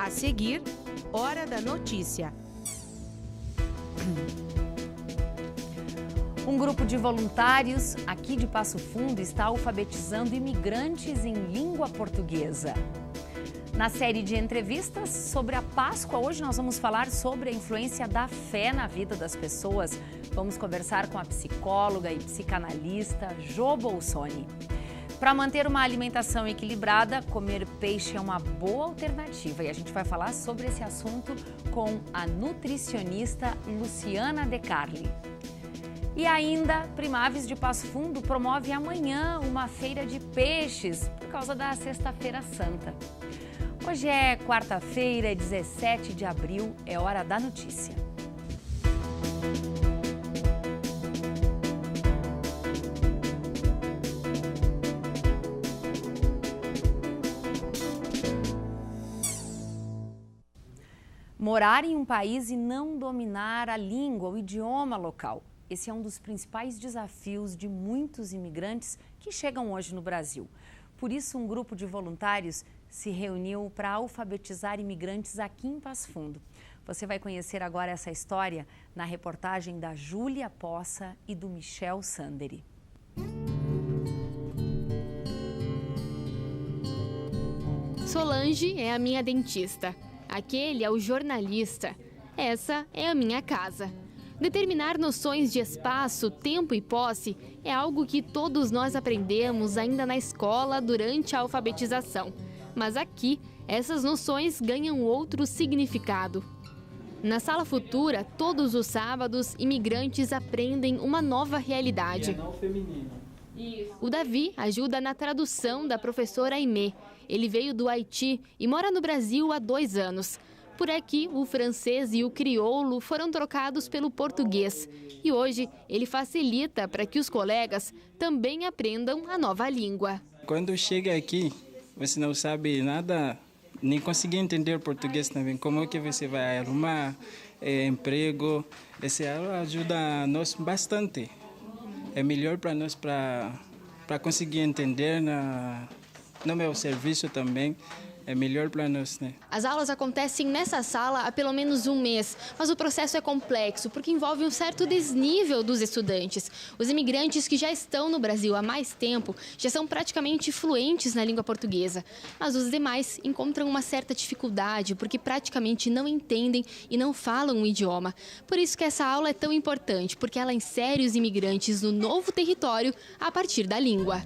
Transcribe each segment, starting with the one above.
A seguir, Hora da Notícia. Um grupo de voluntários aqui de Passo Fundo está alfabetizando imigrantes em língua portuguesa. Na série de entrevistas sobre a Páscoa, hoje nós vamos falar sobre a influência da fé na vida das pessoas. Vamos conversar com a psicóloga e psicanalista Jo Bolsoni. Para manter uma alimentação equilibrada, comer peixe é uma boa alternativa e a gente vai falar sobre esse assunto com a nutricionista Luciana De Carli. E ainda, Primaves de Passo Fundo promove amanhã uma feira de peixes por causa da Sexta-feira Santa. Hoje é quarta-feira, 17 de abril, é hora da notícia. Morar em um país e não dominar a língua, o idioma local. Esse é um dos principais desafios de muitos imigrantes que chegam hoje no Brasil. Por isso, um grupo de voluntários se reuniu para alfabetizar imigrantes aqui em Passo Fundo. Você vai conhecer agora essa história na reportagem da Júlia Poça e do Michel Sanderi. Solange é a minha dentista. Aquele é o jornalista. Essa é a minha casa. Determinar noções de espaço, tempo e posse é algo que todos nós aprendemos ainda na escola durante a alfabetização. Mas aqui, essas noções ganham outro significado. Na Sala Futura, todos os sábados, imigrantes aprendem uma nova realidade. O Davi ajuda na tradução da professora Aimee. Ele veio do Haiti e mora no Brasil há 2 anos. Por aqui, o francês e o crioulo foram trocados pelo português. E hoje, ele facilita para que os colegas também aprendam a nova língua. Quando chega aqui, você não sabe nada, nem consegue entender português também. Como é que você vai arrumar emprego? Essa aula ajuda nós bastante. É melhor para nós para conseguir entender no meu serviço também. É melhor para nós, né? As aulas acontecem nessa sala há pelo menos 1 mês, mas o processo é complexo porque envolve um certo desnível dos estudantes. Os imigrantes que já estão no Brasil há mais tempo já são praticamente fluentes na língua portuguesa, mas os demais encontram uma certa dificuldade porque praticamente não entendem e não falam o idioma. Por isso que essa aula é tão importante, porque ela insere os imigrantes no novo território a partir da língua.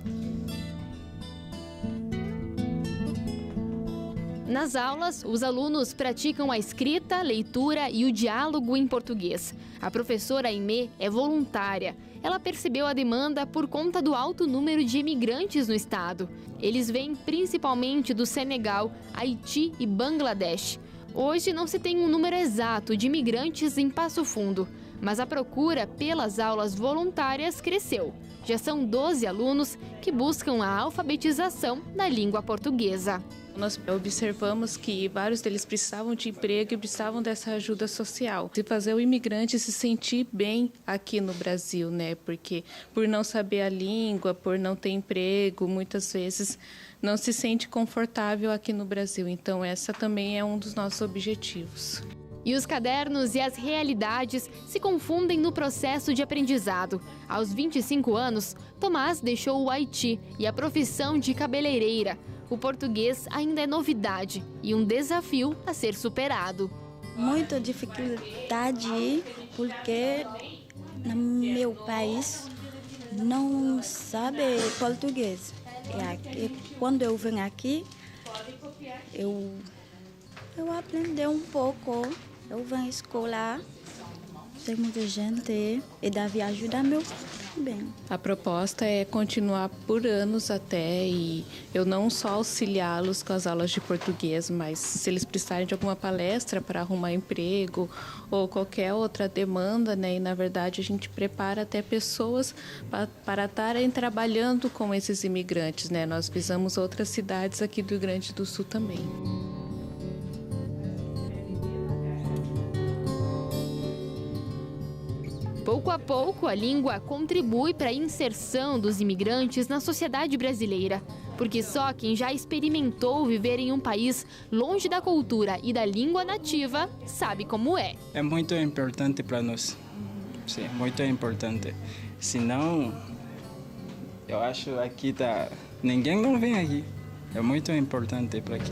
Nas aulas, os alunos praticam a escrita, leitura e o diálogo em português. A professora Aimee é voluntária. Ela percebeu a demanda por conta do alto número de imigrantes no estado. Eles vêm principalmente do Senegal, Haiti e Bangladesh. Hoje não se tem um número exato de imigrantes em Passo Fundo, mas a procura pelas aulas voluntárias cresceu. Já são 12 alunos que buscam a alfabetização da língua portuguesa. Nós observamos que vários deles precisavam de emprego e precisavam dessa ajuda social. De fazer o imigrante se sentir bem aqui no Brasil, né? Porque por não saber a língua, por não ter emprego, muitas vezes não se sente confortável aqui no Brasil. Então, essa também é um dos nossos objetivos. E os cadernos e as realidades se confundem no processo de aprendizado. Aos 25 anos, Tomás deixou o Haiti e a profissão de cabeleireira. O português ainda é novidade e um desafio a ser superado. Muita dificuldade porque no meu país não sabe português. E quando eu venho aqui, eu aprendi um pouco. Eu venho à escola, tem muita gente e Davi ajuda meu bem. A proposta é continuar por anos até e eu não só auxiliá-los com as aulas de português, mas se eles precisarem de alguma palestra para arrumar emprego ou qualquer outra demanda, né? E na verdade a gente prepara até pessoas para estarem trabalhando com esses imigrantes, né? Nós visamos outras cidades aqui do Rio Grande do Sul também. Pouco a pouco, a língua contribui para a inserção dos imigrantes na sociedade brasileira. porque só quem já experimentou viver em um país longe da cultura e da língua nativa sabe como é. É muito importante para nós. Sim, muito importante. Senão, eu acho aqui ninguém não vem aqui. É muito importante para aqui.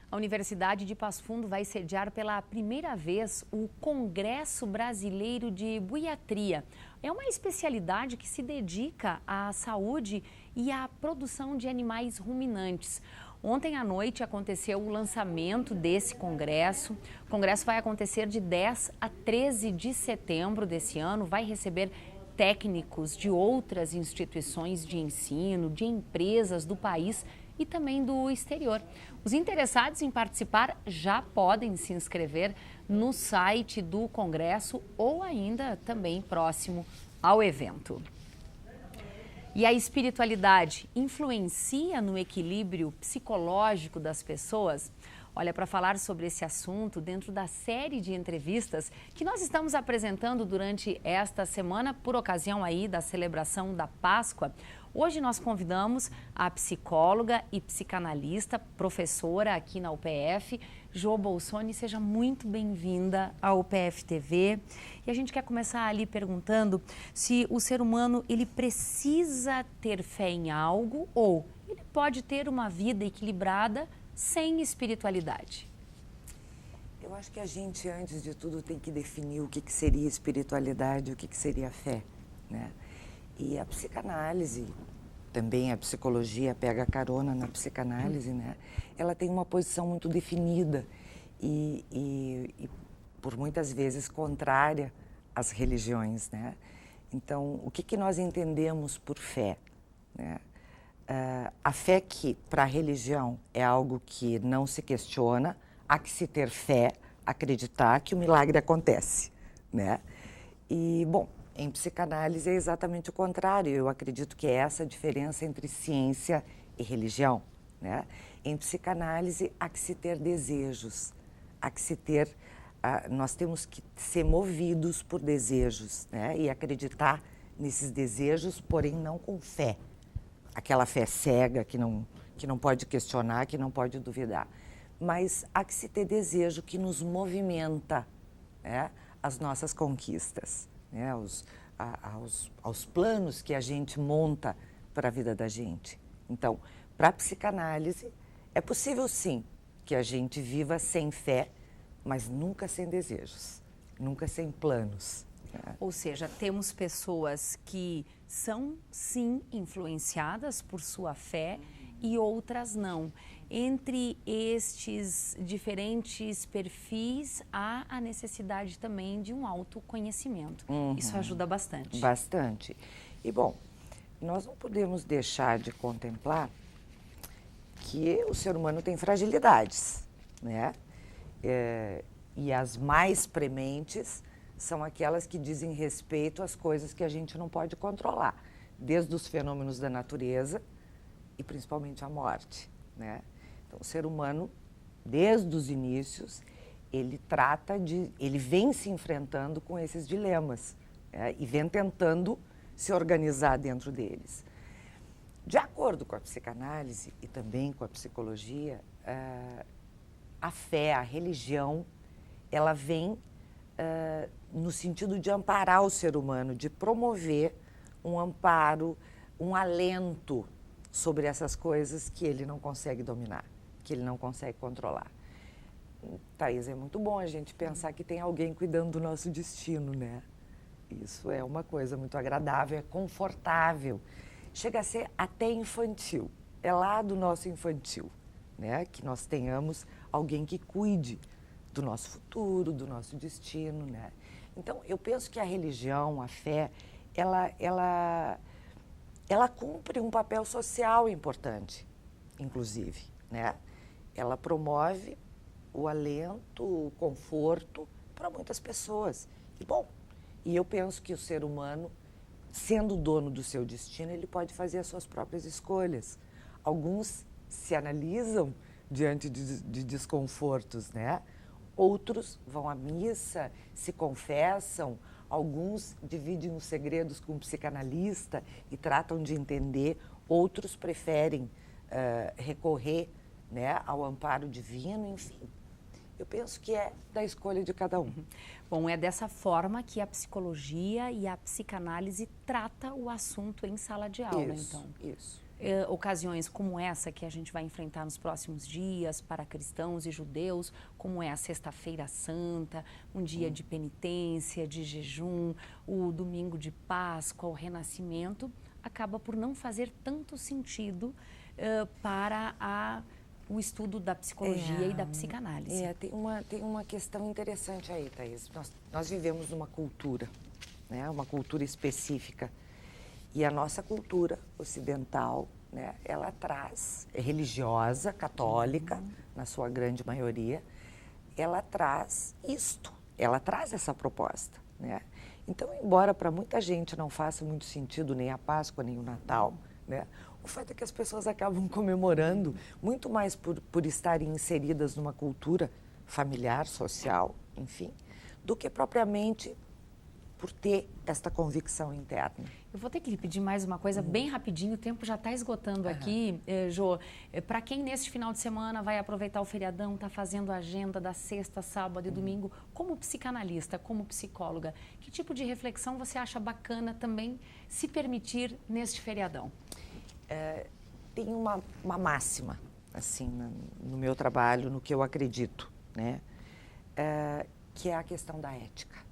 A Universidade de Passo Fundo vai sediar pela primeira vez o Congresso Brasileiro de Buiatria. É uma especialidade que se dedica à saúde e à produção de animais ruminantes. Ontem à noite aconteceu o lançamento desse congresso. O congresso vai acontecer de 10 a 13 de setembro desse ano. Vai receber técnicos de outras instituições de ensino, de empresas do país e também do exterior. Os interessados em participar já podem se inscrever no site do Congresso ou ainda também próximo ao evento. E a espiritualidade influencia no equilíbrio psicológico das pessoas? Olha, para falar sobre esse assunto, dentro da série de entrevistas que nós estamos apresentando durante esta semana, por ocasião aí da celebração da Páscoa, hoje nós convidamos a psicóloga e psicanalista, professora aqui na UPF, Jo Bolsoni. Seja muito bem-vinda à UPF TV. E a gente quer começar ali perguntando se o ser humano ele precisa ter fé em algo ou ele pode ter uma vida equilibrada sem espiritualidade. Eu acho que a gente, antes de tudo, tem que definir o que seria espiritualidade e o que seria fé, né? E a psicanálise, também a psicologia pega carona na psicanálise, né? Ela tem uma posição muito definida e por muitas vezes contrária às religiões, né? Então, o que nós entendemos por fé, né? A fé que, para a religião, é algo que não se questiona, há que se ter fé, acreditar que o milagre acontece, né? E, bom, em psicanálise é exatamente o contrário. Eu acredito que é essa a diferença entre ciência e religião, né? Em psicanálise há que se ter desejos, há que se ter... nós temos que ser movidos por desejos, né? E acreditar nesses desejos, porém não com fé. Aquela fé cega que não pode questionar, que não pode duvidar. Mas há que se ter desejo que nos movimenta, né, as nossas conquistas, né, aos planos que a gente monta para a vida da gente. Então, para a psicanálise, é possível sim que a gente viva sem fé, mas nunca sem desejos, nunca sem planos. Ou seja, temos pessoas que são, sim, influenciadas por sua fé e outras não. Entre estes diferentes perfis, há a necessidade também de um autoconhecimento. Isso ajuda bastante. Bastante. E, bom, nós não podemos deixar de contemplar que o ser humano tem fragilidades, né? E as mais prementes são aquelas que dizem respeito às coisas que a gente não pode controlar, desde os fenômenos da natureza e principalmente a morte, né? Então, o ser humano, desde os inícios, ele vem se enfrentando com esses dilemas, né? E vem tentando se organizar dentro deles. De acordo com a psicanálise e também com a psicologia, a fé, a religião, ela vem no sentido de amparar o ser humano, de promover um amparo, um alento sobre essas coisas que ele não consegue dominar, que ele não consegue controlar. Thaís, é muito bom a gente pensar que tem alguém cuidando do nosso destino, né? Isso é uma coisa muito agradável, é confortável. Chega a ser até infantil, é lá do nosso infantil, né? Que nós tenhamos alguém que cuide do nosso futuro, do nosso destino, né? Então, eu penso que a religião, a fé, ela cumpre um papel social importante, inclusive, né? Ela promove o alento, o conforto para muitas pessoas. E, bom, eu penso que o ser humano, sendo dono do seu destino, ele pode fazer as suas próprias escolhas. Alguns se analisam diante de desconfortos, né? Outros vão à missa, se confessam, alguns dividem os segredos com um psicanalista e tratam de entender, outros preferem recorrer, né, ao amparo divino, enfim. Eu penso que é da escolha de cada um. Bom, é dessa forma que a psicologia e a psicanálise trata o assunto em sala de aula, então. Isso. Ocasiões como essa que a gente vai enfrentar nos próximos dias para cristãos e judeus, como é a Sexta-feira Santa, um dia de penitência, de jejum, o domingo de Páscoa, o Renascimento, acaba por não fazer tanto sentido para o estudo da psicologia e da psicanálise. Tem uma questão interessante aí, Thaís. Nós vivemos numa cultura, né, uma cultura específica. E a nossa cultura ocidental, né, ela traz, é religiosa, católica, na sua grande maioria, ela traz isto, ela traz essa proposta, né? Então, embora para muita gente não faça muito sentido nem a Páscoa, nem o Natal, né, o fato é que as pessoas acabam comemorando muito mais por estarem inseridas numa cultura familiar, social, enfim, do que propriamente por ter esta convicção interna. Eu vou ter que lhe pedir mais uma coisa bem rapidinho, o tempo já está esgotando aqui, Jô. Para quem neste final de semana vai aproveitar o feriadão, está fazendo a agenda da sexta, sábado e domingo, como psicanalista, como psicóloga, que tipo de reflexão você acha bacana também se permitir neste feriadão? Tem uma máxima, assim, no meu trabalho, no que eu acredito, né? Que é a questão da ética.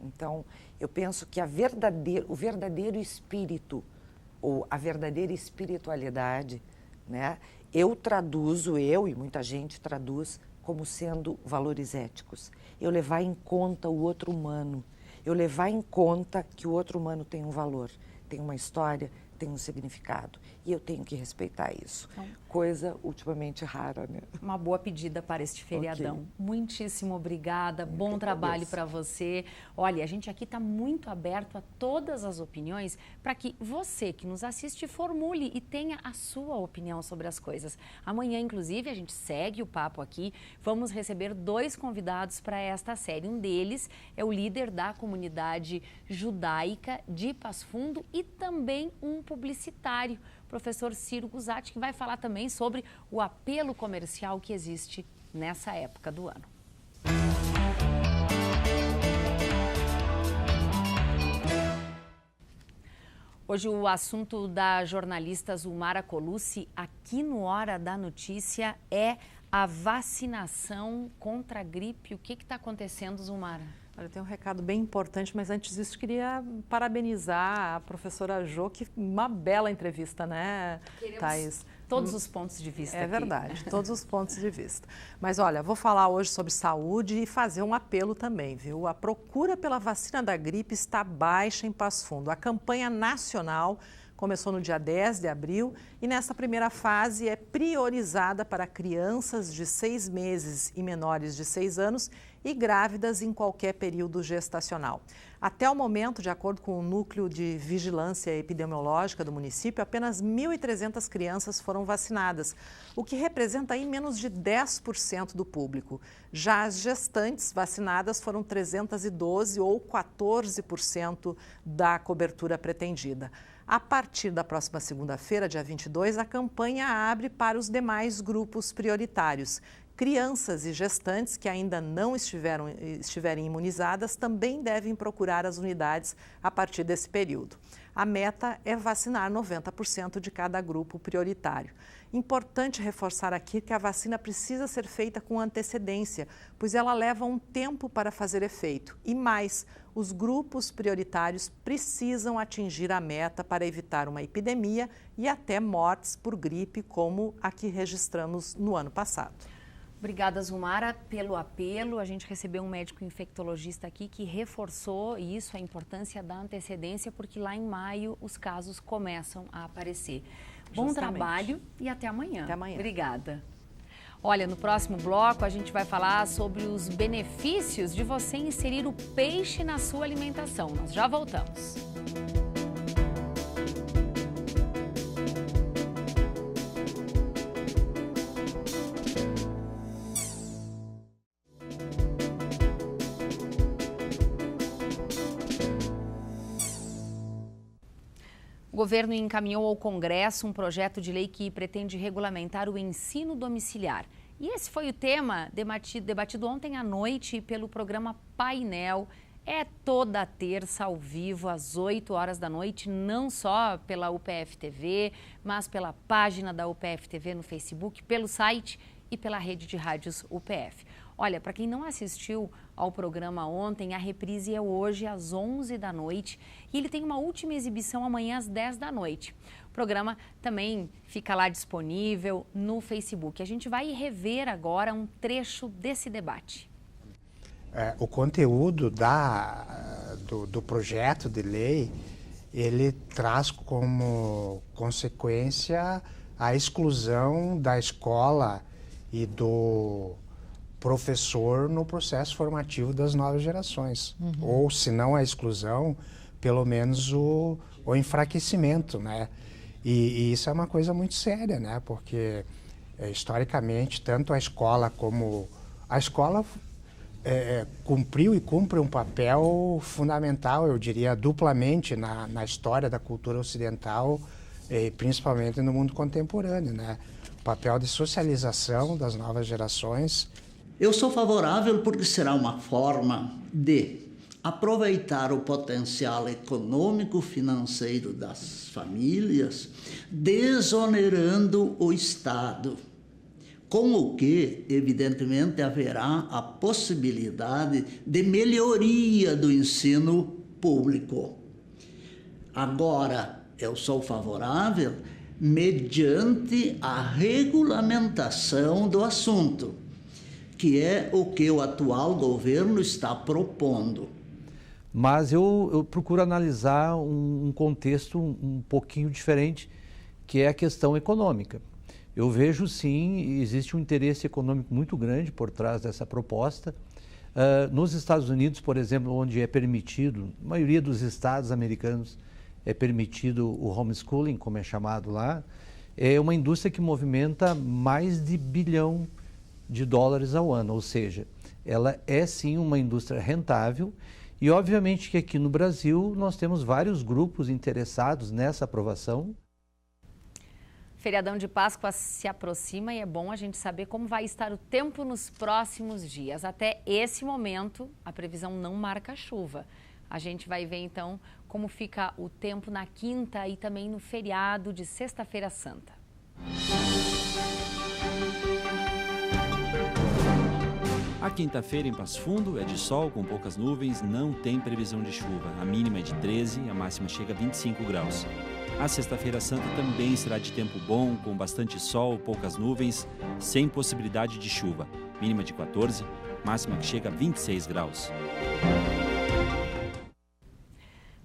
Então, eu penso que o verdadeiro espírito, ou a verdadeira espiritualidade, né, eu e muita gente traduz como sendo valores éticos. Eu levar em conta o outro humano, eu levar em conta que o outro humano tem um valor, tem uma história, tem um significado. E eu tenho que respeitar isso. Então, coisa ultimamente rara, né? Uma boa pedida para este feriadão. Okay. Muitíssimo obrigada, bom trabalho para você. Olha, a gente aqui está muito aberto a todas as opiniões para que você que nos assiste formule e tenha a sua opinião sobre as coisas. Amanhã, inclusive, a gente segue o papo aqui. Vamos receber 2 convidados para esta série. Um deles é o líder da comunidade judaica de Passo Fundo e também um publicitário, professor Ciro Guzatti, que vai falar também sobre o apelo comercial que existe nessa época do ano. Hoje o assunto da jornalista Zulmara Colucci aqui no Hora da Notícia é a vacinação contra a gripe. O que está acontecendo, Zulmara? Olha, tem um recado bem importante, mas antes disso queria parabenizar a professora Jô, que uma bela entrevista, né, Thaís? Todos os pontos de vista. É aqui. Verdade, todos os pontos de vista. Mas olha, vou falar hoje sobre saúde e fazer um apelo também, viu? A procura pela vacina da gripe está baixa em Passo Fundo. A campanha nacional começou no dia 10 de abril e nessa primeira fase é priorizada para crianças de 6 meses e menores de 6 anos e grávidas em qualquer período gestacional. Até o momento, de acordo com o Núcleo de Vigilância Epidemiológica do município, apenas 1.300 crianças foram vacinadas, o que representa aí menos de 10% do público. Já as gestantes vacinadas foram 312 ou 14% da cobertura pretendida. A partir da próxima segunda-feira, dia 22, a campanha abre para os demais grupos prioritários. Crianças e gestantes que ainda não estiverem imunizadas também devem procurar as unidades a partir desse período. A meta é vacinar 90% de cada grupo prioritário. Importante reforçar aqui que a vacina precisa ser feita com antecedência, pois ela leva um tempo para fazer efeito. E mais, os grupos prioritários precisam atingir a meta para evitar uma epidemia e até mortes por gripe, como a que registramos no ano passado. Obrigada, Zulmara, pelo apelo. A gente recebeu um médico infectologista aqui que reforçou isso, a importância da antecedência, porque lá em maio os casos começam a aparecer. Bom trabalho e até amanhã. Até amanhã. Obrigada. Olha, no próximo bloco a gente vai falar sobre os benefícios de você inserir o peixe na sua alimentação. Nós já voltamos. O governo encaminhou ao Congresso um projeto de lei que pretende regulamentar o ensino domiciliar. E esse foi o tema debatido ontem à noite pelo programa Painel. É toda terça ao vivo, às 8 horas da noite, não só pela UPF TV, mas pela página da UPF TV no Facebook, pelo site e pela rede de rádios UPF. Olha, para quem não assistiu ao programa ontem, a reprise é hoje às 11 da noite e ele tem uma última exibição amanhã às 10 da noite. O programa também fica lá disponível no Facebook. A gente vai rever agora um trecho desse debate. O conteúdo do projeto de lei, ele traz como consequência a exclusão da escola e do professor no processo formativo das novas gerações. Ou, se não a exclusão, pelo menos o enfraquecimento, né? E isso é uma coisa muito séria, né? Porque, historicamente, tanto a escola como... A escola cumpriu e cumpre um papel fundamental, eu diria, duplamente na história da cultura ocidental, principalmente no mundo contemporâneo, né? O papel de socialização das novas gerações. Eu sou favorável porque será uma forma de aproveitar o potencial econômico financeiro das famílias, desonerando o Estado, com o que, evidentemente, haverá a possibilidade de melhoria do ensino público. Agora, eu sou favorável mediante a regulamentação do assunto, que é o que o atual governo está propondo. Mas eu procuro analisar um contexto um pouquinho diferente, que é a questão econômica. Eu vejo, sim, existe um interesse econômico muito grande por trás dessa proposta. Nos Estados Unidos, por exemplo, onde é permitido, na maioria dos estados americanos é permitido o homeschooling, como é chamado lá, é uma indústria que movimenta mais de $1 bilhão ao ano, ou seja, ela é sim uma indústria rentável e obviamente que aqui no Brasil nós temos vários grupos interessados nessa aprovação. Feriadão de Páscoa se aproxima e é bom a gente saber como vai estar o tempo nos próximos dias. Até esse momento, a previsão não marca chuva. A gente vai ver então como fica o tempo na quinta e também no feriado de Sexta-feira Santa. A quinta-feira em Passo Fundo é de sol com poucas nuvens, não tem previsão de chuva. A mínima é de 13 e a máxima chega a 25 graus. A Sexta-feira Santa também será de tempo bom, com bastante sol, poucas nuvens, sem possibilidade de chuva. Mínima de 14, máxima que chega a 26 graus.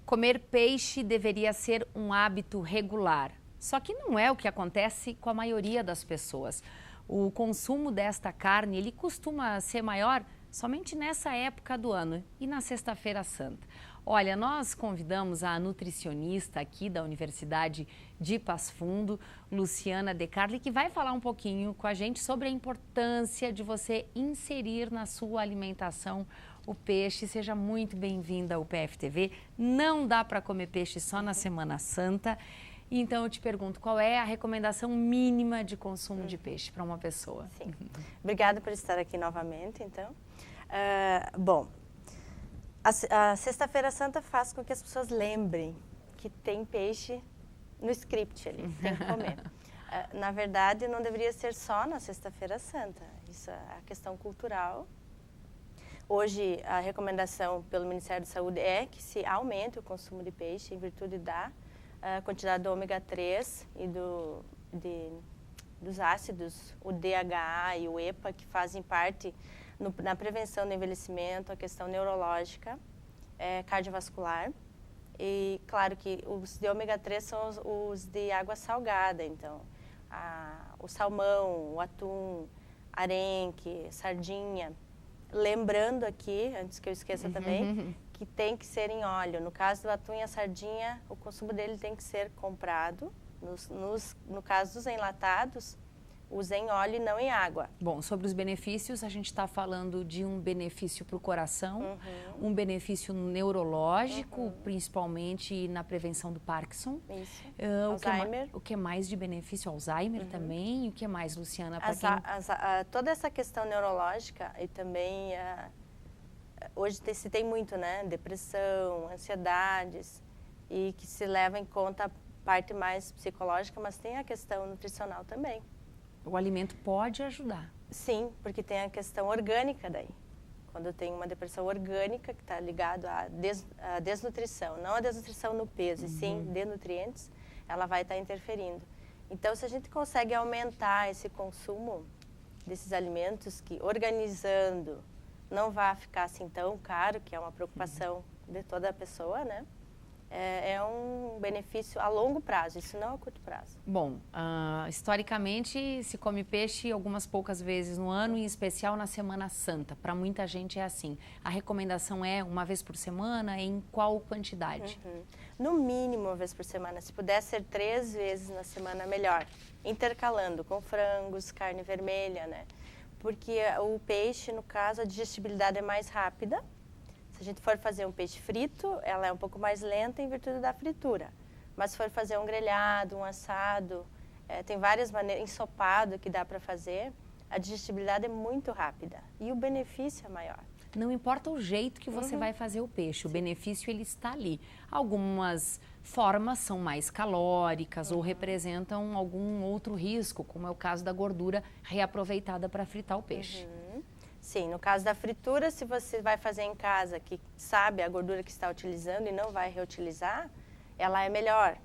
Comer peixe deveria ser um hábito regular, só que não é o que acontece com a maioria das pessoas. O consumo desta carne, ele costuma ser maior somente nessa época do ano e na Sexta-feira Santa. Olha, nós convidamos a nutricionista aqui da Universidade de Passo Fundo, Luciana De Carli, que vai falar um pouquinho com a gente sobre a importância de você inserir na sua alimentação o peixe. Seja muito bem-vinda ao UPF TV. Não dá para comer peixe só na Semana Santa. Então, eu te pergunto, qual é a recomendação mínima de consumo de peixe para uma pessoa? Sim. Obrigada por estar aqui novamente, então. Bom, a Sexta-feira Santa faz com que as pessoas lembrem que tem peixe no script ali, tem que comer. Na verdade, não deveria ser só na Sexta-feira Santa, isso é a questão cultural. Hoje, a recomendação pelo Ministério da Saúde é que se aumente o consumo de peixe em virtude da quantidade do ômega 3 e dos ácidos, o DHA e o EPA, que fazem parte na prevenção do envelhecimento, a questão neurológica, cardiovascular. E claro que os de ômega 3 são os de água salgada, então o salmão, o atum, arenque, sardinha. Lembrando aqui, antes que eu esqueça também, que tem que ser em óleo. No caso do atum e a sardinha, o consumo dele tem que ser comprado. No caso dos enlatados, usa em óleo e não em água. Bom, sobre os benefícios, a gente está falando de um benefício para o coração, um benefício neurológico, principalmente na prevenção do Parkinson. Isso. Alzheimer. O que mais de benefício? Alzheimer também? E o que mais, Luciana? Toda essa questão neurológica e também, hoje se tem muito, né? Depressão, ansiedades, e que se leva em conta a parte mais psicológica, mas tem a questão nutricional também. O alimento pode ajudar. Sim, porque tem a questão orgânica daí. Quando tem uma depressão orgânica que está ligado à desnutrição, não a desnutrição no peso, e sim de nutrientes, ela vai estar interferindo. Então, se a gente consegue aumentar esse consumo desses alimentos, que organizando não vai ficar assim tão caro, que é uma preocupação de toda a pessoa, né? É um benefício a longo prazo, isso não a curto prazo. Bom, historicamente se come peixe algumas poucas vezes no ano, em especial na Semana Santa. Para muita gente é assim. A recomendação é uma vez por semana, em qual quantidade? No mínimo uma vez por semana. Se puder ser 3 vezes na semana, melhor. Intercalando com frangos, carne vermelha, né? Porque o peixe, no caso, a digestibilidade é mais rápida. Se a gente for fazer um peixe frito, ela é um pouco mais lenta em virtude da fritura. Mas se for fazer um grelhado, um assado, tem várias maneiras, ensopado que dá para fazer, a digestibilidade é muito rápida e o benefício é maior. Não importa o jeito que você vai fazer o peixe, o benefício ele está ali. Algumas formas são mais calóricas ou representam algum outro risco, como é o caso da gordura reaproveitada para fritar o peixe. Sim, no caso da fritura, se você vai fazer em casa, que sabe a gordura que está utilizando e não vai reutilizar, ela é melhor.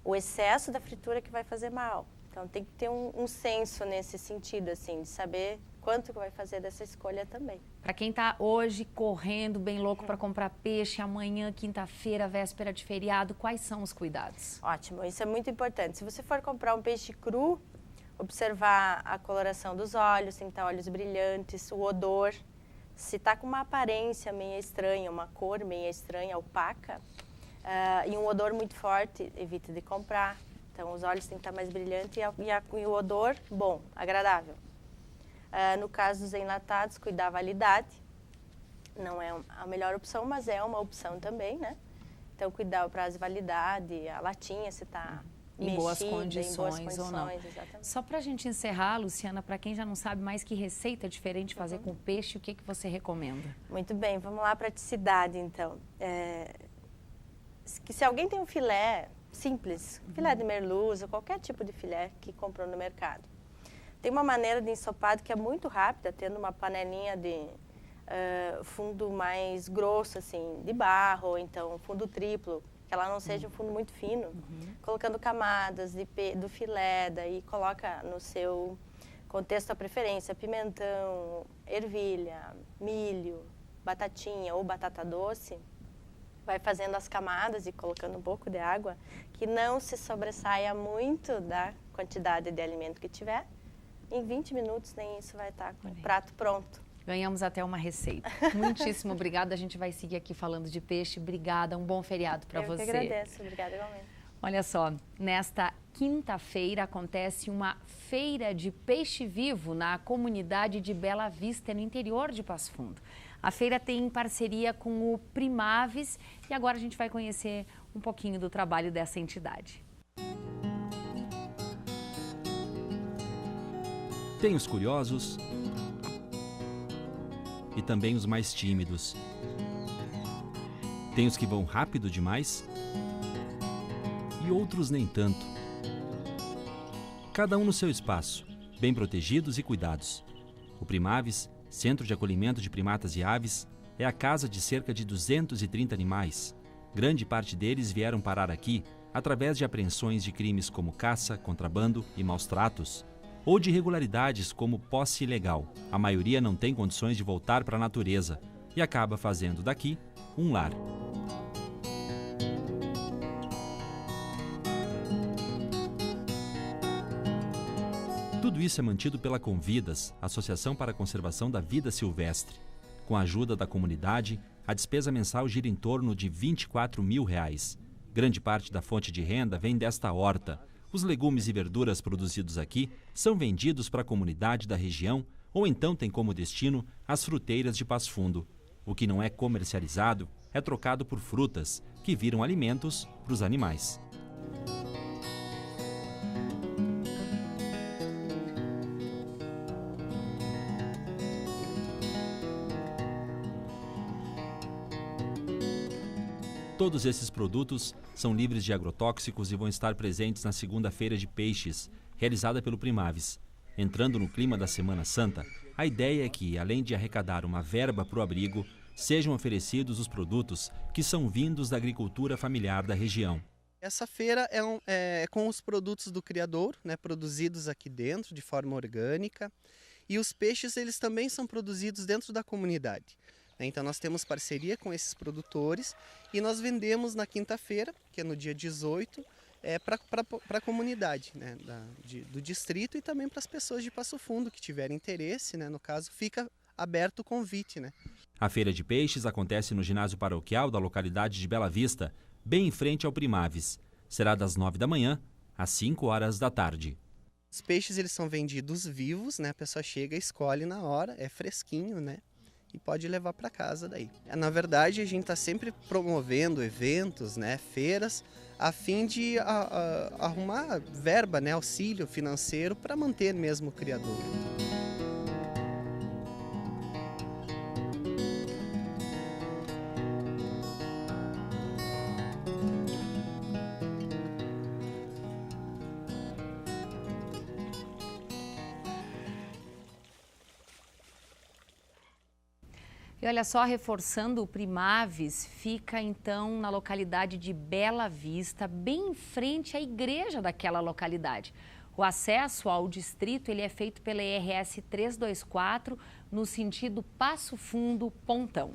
O excesso da fritura que vai fazer mal. Então tem que ter um senso nesse sentido, assim, de saber quanto que vai fazer dessa escolha também. Para quem está hoje correndo bem louco para comprar peixe, amanhã, quinta-feira, véspera de feriado, quais são os cuidados? Ótimo, isso é muito importante. Se você for comprar um peixe cru, observar a coloração dos olhos, tem que estar olhos brilhantes, o odor. Se está com uma aparência meio estranha, uma cor meio estranha, opaca, e um odor muito forte, evite de comprar. Então, os olhos têm que estar mais brilhantes e o odor bom, agradável. No caso dos enlatados, cuidar da validade. Não é a melhor opção, mas é uma opção também, né? Então, cuidar o prazo de validade, a latinha, se está em boas condições ou não. Exatamente. Só para a gente encerrar, Luciana, para quem já não sabe mais que receita diferente fazer com peixe, o que você recomenda? Muito bem, vamos lá, praticidade então. Se alguém tem um filé simples, filé de merluza, qualquer tipo de filé que comprou no mercado, tem uma maneira de ensopado que é muito rápida, tendo uma panelinha de fundo mais grosso, assim, de barro, ou então fundo triplo, que ela não seja um fundo muito fino, colocando camadas do filé, daí coloca no seu contexto a preferência, pimentão, ervilha, milho, batatinha ou batata doce, vai fazendo as camadas e colocando um pouco de água, que não se sobressaia muito da quantidade de alimento que tiver. Em 20 minutos nem isso vai estar com o prato pronto. Ganhamos até uma receita. Muitíssimo obrigada. A gente vai seguir aqui falando de peixe. Obrigada. Um bom feriado para você. Eu que agradeço. Obrigada igualmente. Olha só, nesta quinta-feira acontece uma feira de peixe vivo na comunidade de Bela Vista, no interior de Passo Fundo. A feira tem parceria com o Primaves e agora a gente vai conhecer um pouquinho do trabalho dessa entidade. Tem os curiosos e também os mais tímidos. Tem os que vão rápido demais e outros nem tanto. Cada um no seu espaço, bem protegidos e cuidados. O Primaves, Centro de Acolhimento de Primatas e Aves, é a casa de cerca de 230 animais. Grande parte deles vieram parar aqui através de apreensões de crimes como caça, contrabando e maus tratos, ou de irregularidades como posse ilegal. A maioria não tem condições de voltar para a natureza e acaba fazendo daqui um lar. Tudo isso é mantido pela Convidas, Associação para a Conservação da Vida Silvestre. Com a ajuda da comunidade, a despesa mensal gira em torno de R$ 24 mil. Grande parte da fonte de renda vem desta horta, os legumes e verduras produzidos aqui são vendidos para a comunidade da região ou então tem como destino as fruteiras de Passo Fundo. O que não é comercializado é trocado por frutas, que viram alimentos para os animais. Todos esses produtos são livres de agrotóxicos e vão estar presentes na segunda Feira de Peixes, realizada pelo Primaves. Entrando no clima da Semana Santa, a ideia é que, além de arrecadar uma verba para o abrigo, sejam oferecidos os produtos que são vindos da agricultura familiar da região. Essa feira é com os produtos do criadouro, né, produzidos aqui dentro de forma orgânica, e os peixes eles também são produzidos dentro da comunidade. Então nós temos parceria com esses produtores e nós vendemos na quinta-feira, que é no dia 18, para a comunidade, né, do distrito e também para as pessoas de Passo Fundo que tiverem interesse, né, no caso fica aberto o convite. Né. A Feira de Peixes acontece no ginásio paroquial da localidade de Bela Vista, bem em frente ao Primaves. Será das 9 da manhã às 5 horas da tarde. Os peixes eles são vendidos vivos, né, a pessoa chega, escolhe na hora, é fresquinho, né? E pode levar para casa daí. Na verdade, a gente está sempre promovendo eventos, né, feiras, a fim de arrumar verba, né, auxílio financeiro para manter mesmo o criador. E olha só, reforçando, o Primaves fica então na localidade de Bela Vista, bem em frente à igreja daquela localidade. O acesso ao distrito ele é feito pela RS 324 no sentido Passo Fundo-Pontão.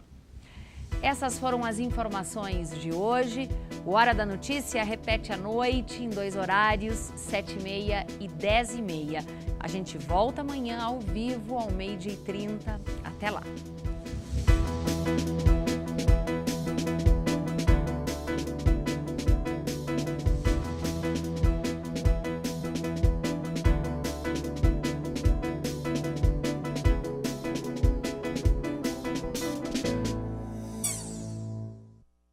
Essas foram as informações de hoje. O Hora da Notícia repete à noite em 2 horários, 7h30 e 10h30. A gente volta amanhã ao vivo ao 12h30. Até lá!